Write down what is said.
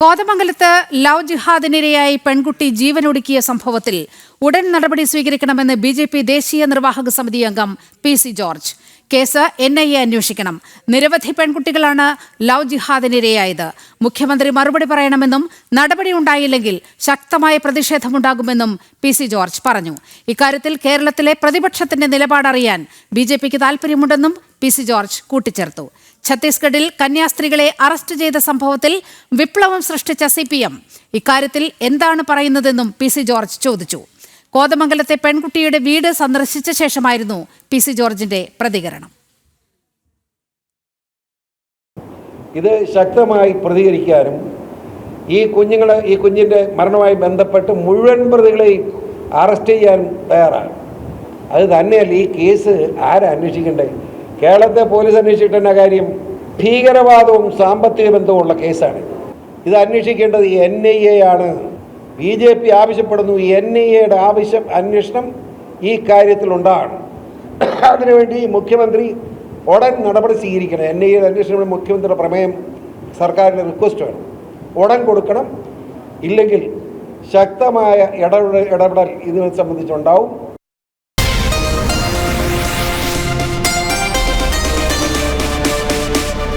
കോതമംഗലത്ത് ലവ് ജിഹാദിനിരയായി പെൺകുട്ടി ജീവനൊടുക്കിയ സംഭവത്തിൽ ഉടൻ നടപടി സ്വീകരിക്കണമെന്ന് ബിജെപി ദേശീയ നിർവാഹക സമിതി അംഗം പി.സി. ജോർജ്. കേസ് NIA അന്വേഷിക്കണം. നിരവധി പെൺകുട്ടികളാണ് ലവ് ജിഹാദിനിരയായത്. മുഖ്യമന്ത്രി മറുപടി പറയണമെന്നും നടപടി ഉണ്ടായില്ലെങ്കിൽ ശക്തമായ പ്രതിഷേധമുണ്ടാകുമെന്നും പി.സി. ജോർജ് പറഞ്ഞു. ഇക്കാര്യത്തിൽ കേരളത്തിലെ പ്രതിപക്ഷത്തിന്റെ നിലപാടറിയാൻ ബിജെപിക്ക് താൽപര്യമുണ്ടെന്നും പി.സി. ജോർജ് കൂട്ടിച്ചേർത്തു. ഛത്തീസ്ഗഡിൽ കന്യാസ്ത്രീകളെ അറസ്റ്റ് ചെയ്ത സംഭവത്തിൽ വിപ്ലവം സൃഷ്ടിച്ച CPM ഇക്കാര്യത്തിൽ എന്താണ് പറയുന്നതെന്നും പി.സി. ജോർജ് ചോദിച്ചു. കോതമംഗലത്തെ പെൺകുട്ടിയുടെ വീട് സന്ദർശിച്ച ശേഷമായിരുന്നു പി.സി. ജോർജിന്റെ പ്രതികരണം. ഇത് ശക്തമായി പ്രതികരിക്കാനും ഈ കുഞ്ഞിന്റെ മരണവുമായി ബന്ധപ്പെട്ട് മുഴുവൻ പ്രതികളെയും അറസ്റ്റ് ചെയ്യാനും തയ്യാറാണ്. അത് തന്നെയല്ല, ഈ കേസ് ആരാ അന്വേഷിക്കണ്ടേ? കേരളത്തെ പോലീസ് അന്വേഷിക്കേണ്ട കാര്യം ഭീകരവാദവും സാമ്പത്തിക ബന്ധവുമുള്ള കേസാണ്. ഇത് അന്വേഷിക്കേണ്ടത് NIA ആണ്. BJP ആവശ്യപ്പെടുന്നു NIAയുടെ അന്വേഷണം ഈ കാര്യത്തിലുണ്ടാകണം. അതിനുവേണ്ടി മുഖ്യമന്ത്രി ഉടൻ നടപടി സ്വീകരിക്കണം. NIAയുടെ അന്വേഷണം മുഖ്യമന്ത്രിയുടെ പ്രമേയം സർക്കാരിൻ്റെ റിക്വസ്റ്റ് വേണം, ഉടൻ കൊടുക്കണം. ഇല്ലെങ്കിൽ ശക്തമായ ഇടപെടൽ ഇതിനെ സംബന്ധിച്ചുണ്ടാവും.